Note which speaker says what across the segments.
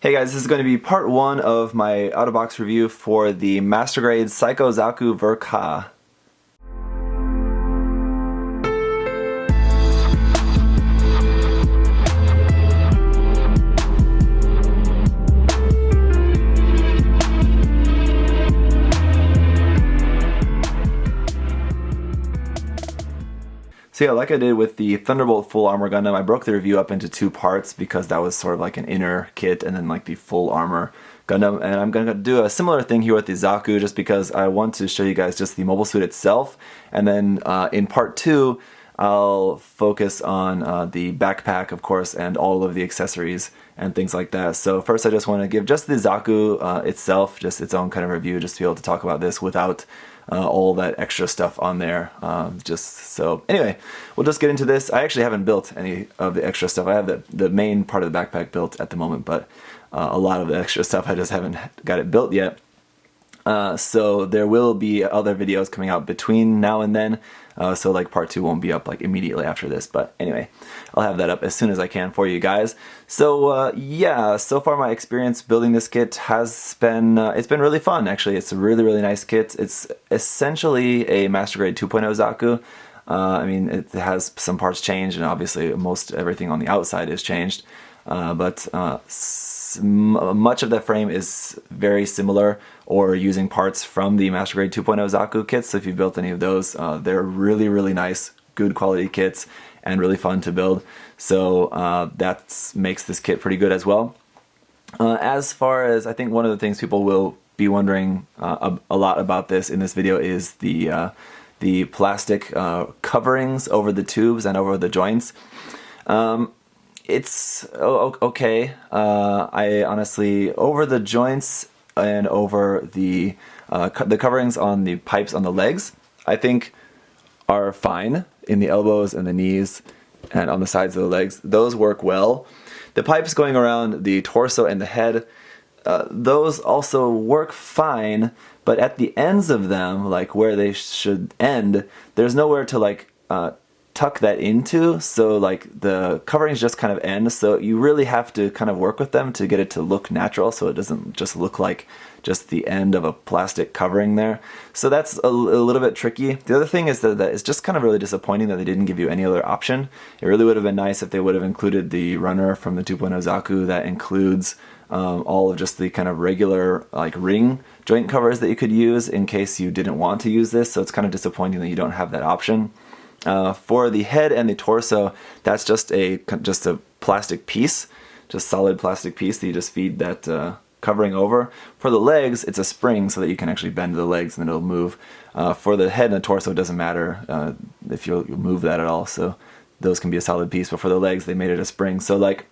Speaker 1: Hey guys, this is going to be part 1 of my out-of-box review for the Master Grade Psycho Zaku Ver.Ka. So yeah, like I did with the Thunderbolt Full Armor Gundam, I broke the review up into 2 parts because that was sort of like an inner kit and then like the full armor Gundam. And I'm going to do a similar thing here with the Zaku just because I want to show you guys just the mobile suit itself. And then in part 2, I'll focus on the backpack, of course, and all of the accessories and things like that. So first I just want to give just the Zaku itself, just its own kind of review, just to be able to talk about this without all that extra stuff on there. So anyway, we'll just get into this. I actually haven't built any of the extra stuff. I have the main part of the backpack built at the moment, but a lot of the extra stuff I just haven't got it built yet. So there will be other videos coming out between now and then. So like part 2 won't be up like immediately after this, but anyway, I'll have that up as soon as I can for you guys. So yeah, so far my experience building this kit has been, it's been really fun actually. It's a really nice kit. It's essentially a Master Grade 2.0 Zaku. I mean, it has some parts changed and obviously most everything on the outside is changed, but much of the frame is very similar or using parts from the Master Grade 2.0 Zaku kits. So if you've built any of those, they're really nice, good quality kits and really fun to build. So that makes this kit pretty good as well. As far as, I think one of the things people will be wondering a lot about this in this video is the plastic coverings over the tubes and over the joints. It's okay. I honestly, over the joints and over the coverings on the pipes on the legs, I think are fine. In the elbows and the knees and on the sides of the legs, those work well. The pipes going around the torso and the head, those also work fine, but at the ends of them, like where they should end, there's nowhere to like tuck that into, so like the coverings just kind of end, so you really have to kind of work with them to get it to look natural, so it doesn't just look like just the end of a plastic covering there. So that's a little bit tricky. The other thing is that it's just kind of really disappointing that they didn't give you any other option. It really would have been nice if they would have included the runner from the 2.0 Zaku that includes all of just the kind of regular like ring joint covers that you could use in case you didn't want to use this, so it's kind of disappointing that you don't have that option. For the head and the torso, that's just a plastic piece, just solid plastic piece that you just feed that covering over. For the legs, it's a spring so that you can actually bend the legs and then it'll move. For the head and the torso, it doesn't matter if you'll move that at all, so those can be a solid piece, but for the legs, they made it a spring. So like,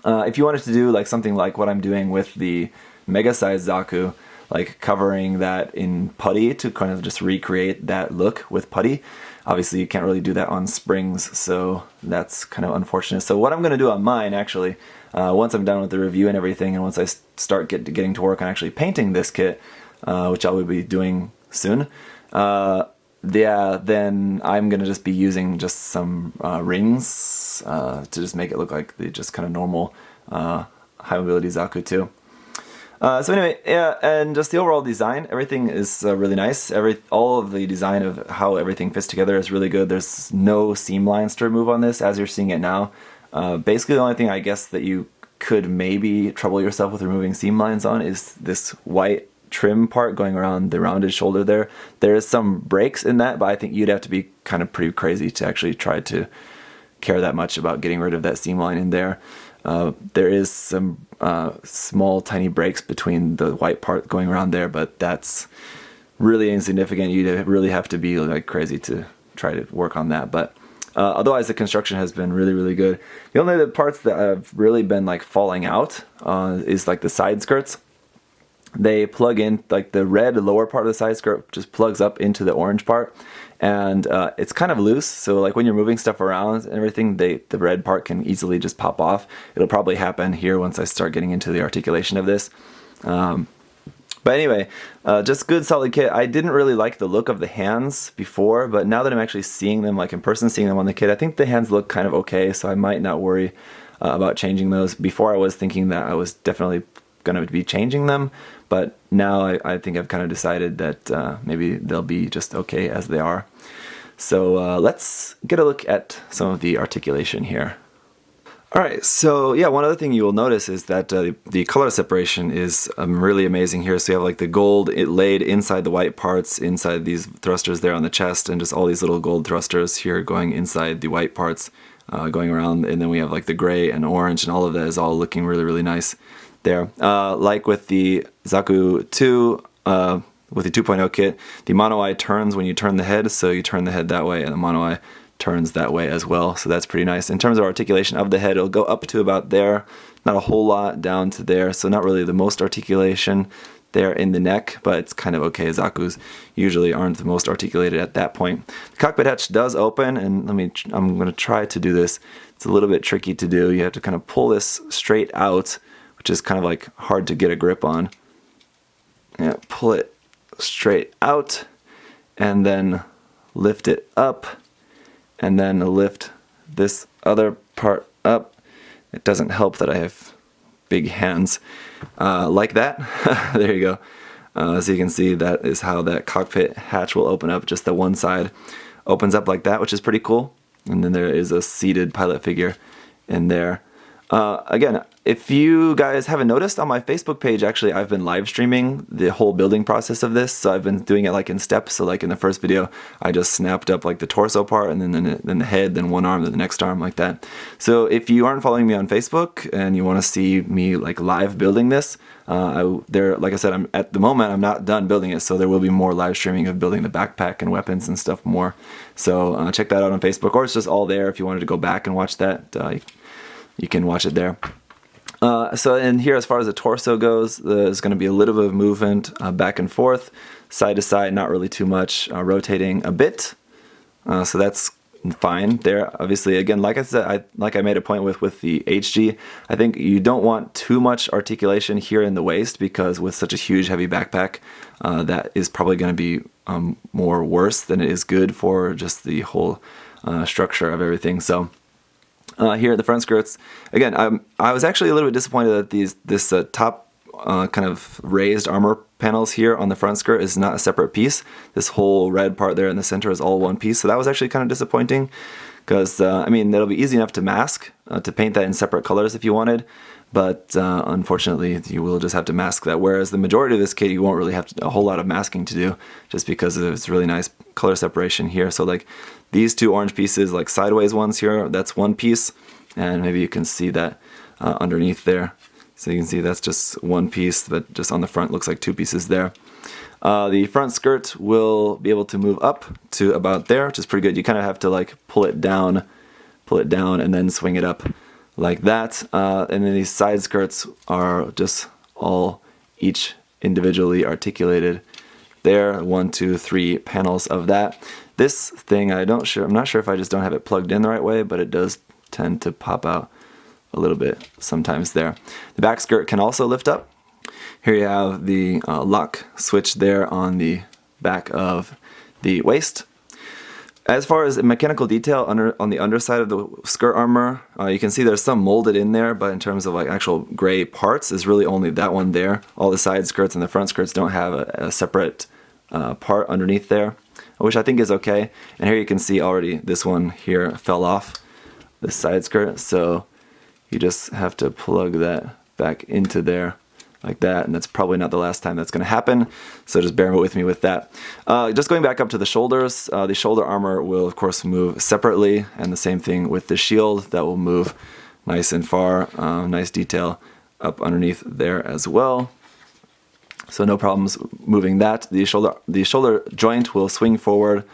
Speaker 1: if you wanted to do like something like what I'm doing with the mega size Zaku, like covering that in putty to kind of just recreate that look with putty. Obviously you can't really do that on springs, so that's kind of unfortunate. So what I'm going to do on mine actually, once I'm done with the review and everything, and once I start getting to work on actually painting this kit, which I will be doing soon, yeah, then I'm going to just be using just some rings to just make it look like the just kind of normal high mobility Zaku too. So anyway, yeah, and just the overall design, everything is really nice. All of the design of how everything fits together is really good. There's no seam lines to remove on this, as you're seeing it now. Basically, the only thing I guess that you could maybe trouble yourself with removing seam lines on is this white trim part going around the rounded shoulder there. There is some breaks in that, but I think you'd have to be kind of pretty crazy to actually try to care that much about getting rid of that seam line in there. There is some small tiny breaks between the white part going around there, but that's really insignificant. You'd really have to be like crazy to try to work on that, but otherwise the construction has been really good. The only parts that have really been like falling out is like the side skirts. They plug in, like the red lower part of the side skirt just plugs up into the orange part, and it's kind of loose, so like when you're moving stuff around and everything, the red part can easily just pop off. It'll probably happen here once I start getting into the articulation of this. But anyway, just good solid kit. I didn't really like the look of the hands before, but now that I'm actually seeing them like in person, seeing them on the kit, I think the hands look kind of okay, so I might not worry about changing those. Before I was thinking that I was definitely going to be changing them, but now I think I've kind of decided that maybe they'll be just okay as they are. So let's get a look at some of the articulation here. Alright, so yeah, one other thing you will notice is that the color separation is really amazing here. So you have like the gold laid inside the white parts, inside these thrusters there on the chest, and just all these little gold thrusters here going inside the white parts, going around, and then we have like the gray and orange, and all of that is all looking really, really nice there. Like with the Zaku 2, with the 2.0 kit, the mono eye turns when you turn the head, so you turn the head that way, and the mono eye turns that way as well, so that's pretty nice. In terms of articulation of the head, it'll go up to about there, not a whole lot down to there, so not really the most articulation there in the neck, but it's kind of okay. Zaku's usually aren't the most articulated at that point. The cockpit hatch does open, and I'm going to try to do this. It's a little bit tricky to do. You have to kind of pull this straight out, which is kind of like hard to get a grip on. Yeah, pull it straight out, and then lift it up, and then lift this other part up. It doesn't help that I have big hands like that. There you go. So you can see that is how that cockpit hatch will open up. Just the one side opens up like that, which is pretty cool. And then there is a seated pilot figure in there. Again, if you guys haven't noticed, on my Facebook page, actually, I've been live streaming the whole building process of this. So I've been doing it like in steps. So like in the first video, I just snapped up like the torso part, and then the head, then one arm, then the next arm, like that. So if you aren't following me on Facebook and you want to see me like live building this, like I said, at the moment I'm not done building it, so there will be more live streaming of building the backpack and weapons and stuff more. So check that out on Facebook, or it's just all there if you wanted to go back and watch that. You can watch it there. So in here, as far as the torso goes, there's going to be a little bit of movement back and forth, side to side, not really too much, rotating a bit. So that's fine there. Obviously, again, like I said, like I made a point with the HG, I think you don't want too much articulation here in the waist, because with such a huge, heavy backpack, that is probably going to be more worse than it is good for just the whole structure of everything. So here at the front skirts, again, I was actually a little bit disappointed that this top kind of raised armor panels here on the front skirt is not a separate piece. This whole red part there in the center is all one piece, so that was actually kind of disappointing, because I mean, it'll be easy enough to mask, to paint that in separate colors if you wanted, but unfortunately you will just have to mask that, whereas the majority of this kit you won't really have a whole lot of masking to do, just because of its really nice color separation here. So like these two orange pieces, like sideways ones here, that's one piece, and maybe you can see that underneath there. So you can see that's just one piece, but just on the front looks like two pieces there. The front skirt will be able to move up to about there, which is pretty good. You kind of have to like pull it down, and then swing it up like that. And then these side skirts are just all each individually articulated there. 1, 2, 3 panels of that. This thing, I'm not sure if I just don't have it plugged in the right way, but it does tend to pop out a little bit sometimes there. The back skirt can also lift up. Here you have the lock switch there on the back of the waist. As far as mechanical detail on the underside of the skirt armor, you can see there's some molded in there, but in terms of like actual gray parts, is really only that one there. All the side skirts and the front skirts don't have a separate part underneath there, which I think is okay. And here you can see already this one here fell off, this side skirt, so you just have to plug that back into there like that, and that's probably not the last time that's going to happen, so just bear with me with that. Just going back up to the shoulders, the shoulder armor will of course move separately, and the same thing with the shield, that will move nice and far. Nice detail up underneath there as well, so no problems moving that. The shoulder joint will swing forward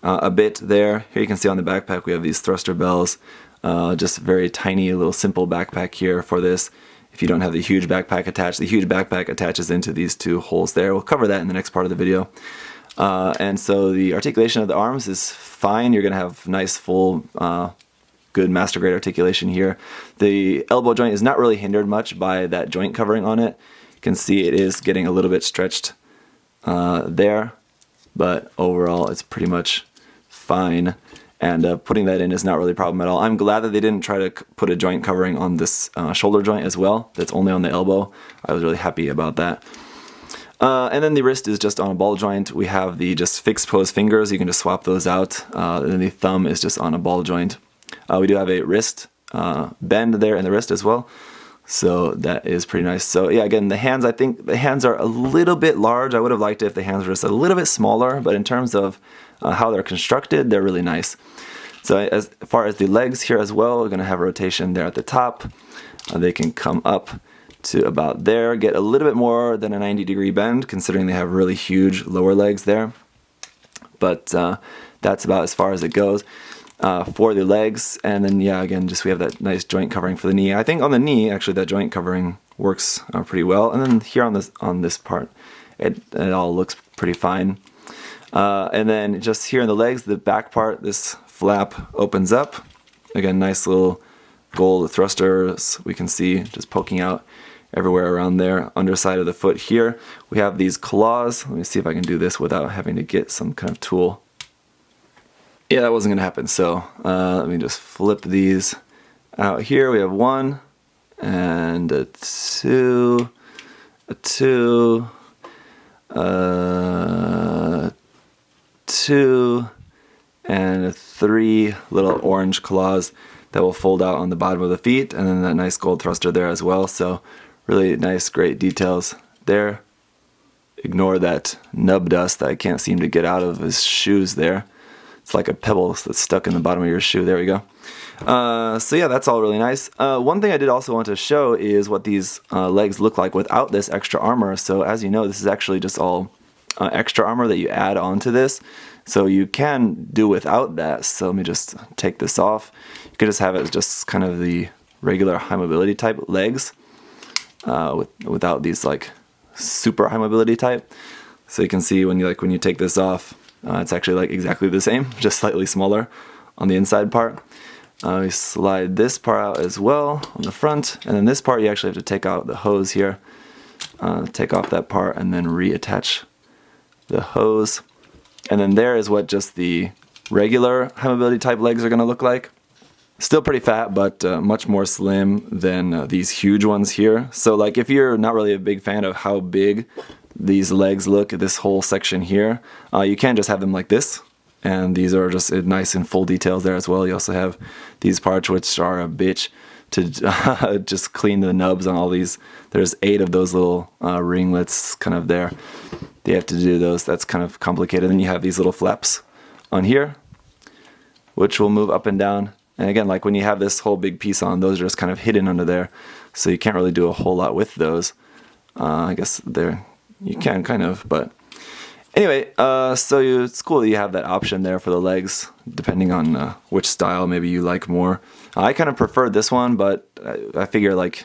Speaker 1: a bit there. Here you can see on the backpack we have these thruster bells. Just very tiny little simple backpack here for this. If you don't have the huge backpack attached, the huge backpack attaches into these two holes there. We'll cover that in the next part of the video. And so the articulation of the arms is fine. You're going to have nice, full, good master grade articulation here. The elbow joint is not really hindered much by that joint covering on it. You can see it is getting a little bit stretched there, but overall it's pretty much fine. and putting that in is not really a problem at all. I'm glad that they didn't try to put a joint covering on this shoulder joint as well. That's only on the elbow. I was really happy about that. And then the wrist is just on a ball joint. We have the just fixed pose fingers. You can just swap those out. And then the thumb is just on a ball joint. We do have a wrist bend there in the wrist as well. So that is pretty nice. So yeah, again, the hands, I think the hands are a little bit large. I would have liked it if the hands were just a little bit smaller, but in terms of how they're constructed, they're really nice. So as far as the legs here as well, we're going to have a rotation there at the top. They can come up to about there, get a little bit more than a 90-degree bend, considering they have really huge lower legs there. But that's about as far as it goes for the legs. And then, yeah, again, just we have that nice joint covering for the knee. I think on the knee, actually, that joint covering works pretty well. And then here on this part, it all looks pretty fine. And then just here in the legs, the back part, this flap opens up. Again, nice little gold thrusters we can see just poking out everywhere around there. Underside of the foot here, we have these claws. Let me see if I can do this without having to get some kind of tool. Yeah, that wasn't going to happen. So let me just flip these out here. We have 1 and a 2, a 2, 2, and 3 little orange claws that will fold out on the bottom of the feet, and then that nice gold thruster there as well. So really nice, great details there. Ignore that nub dust that I can't seem to get out of his shoes there. It's like a pebble that's stuck in the bottom of your shoe. There we go. So yeah, that's all really nice. One thing I did also want to show is what these legs look like without this extra armor. So as you know, this is actually just all extra armor that you add onto this. So you can do without that. So let me just take this off. You can just have it as just kind of the regular high mobility type legs without these like super high mobility type. So you can see when you take this off, it's actually like exactly the same, just slightly smaller on the inside part. We slide this part out as well on the front, and then this part you actually have to take out the hose here, take off that part, and then reattach the hose. And then there is what just the regular high mobility type legs are going to look like. Still pretty fat, but much more slim than these huge ones here. So like if you're not really a big fan of how big these legs look at this whole section here, you can just have them like this, and these are just nice and full details there as well. You also have these parts which are a bitch to just clean the nubs on all these. There's 8 of those little ringlets kind of there. You have to do those. That's kind of complicated. Then you have these little flaps on here, which will move up and down. And again, like when you have this whole big piece on, those are just kind of hidden under there, so you can't really do a whole lot with those. I guess you can kind of, but anyway, so it's cool that you have that option there for the legs, depending on which style maybe you like more. I kind of prefer this one, but I figure like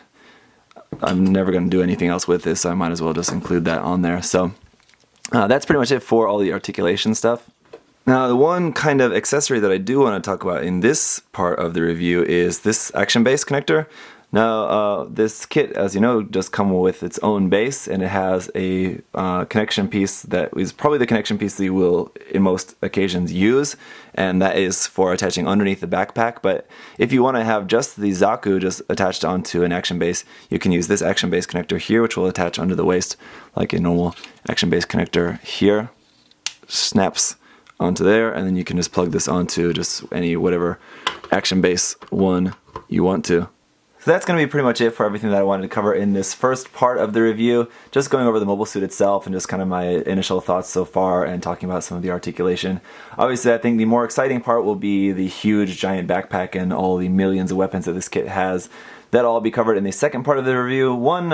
Speaker 1: I'm never going to do anything else with this, so I might as well just include that on there. So that's pretty much it for all the articulation stuff. Now, the one kind of accessory that I do want to talk about in this part of the review is this action base connector. Now, this kit, as you know, does come with its own base, and it has a connection piece that is probably the connection piece that you will, in most occasions, use, and that is for attaching underneath the backpack. But if you want to have just the Zaku just attached onto an action base, you can use this action base connector here, which will attach under the waist like a normal action base connector here. Snaps onto there, and then you can just plug this onto just any whatever action base one you want to. So that's going to be pretty much it for everything that I wanted to cover in this first part of the review, just going over the mobile suit itself and just kind of my initial thoughts so far and talking about some of the articulation. Obviously, I think the more exciting part will be the huge giant backpack and all the millions of weapons that this kit has. That'll all be covered in the second part of the review. One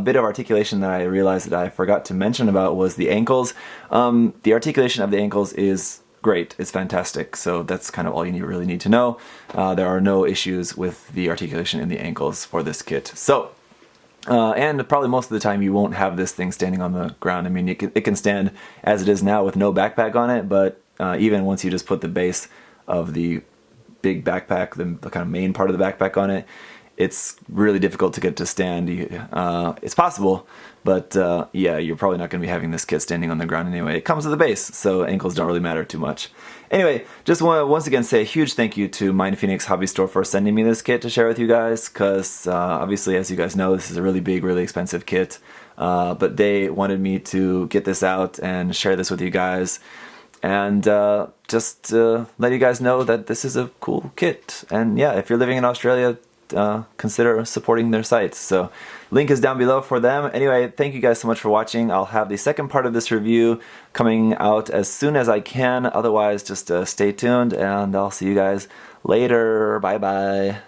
Speaker 1: bit of articulation that I realized that I forgot to mention about was the ankles. The articulation of the ankles is great. It's fantastic. So that's kind of all you really need to know. There are no issues with the articulation in the ankles for this kit. So, and probably most of the time you won't have this thing standing on the ground. I mean, it can stand as it is now with no backpack on it, but even once you just put the base of the big backpack, the kind of main part of the backpack on it, it's really difficult to get to stand. It's possible, but yeah, you're probably not going to be having this kit standing on the ground anyway. It comes with a base, so ankles don't really matter too much. Anyway, just want to once again say a huge thank you to MindFenix Hobby Store for sending me this kit to share with you guys, because obviously, as you guys know, this is a really big, really expensive kit, but they wanted me to get this out and share this with you guys, and just let you guys know that this is a cool kit. And yeah, if you're living in Australia, consider supporting their sites. So link is down below for them. Anyway, thank you guys so much for watching. I'll have the second part of this review coming out as soon as I can. Otherwise, just stay tuned, and I'll see you guys later. Bye bye.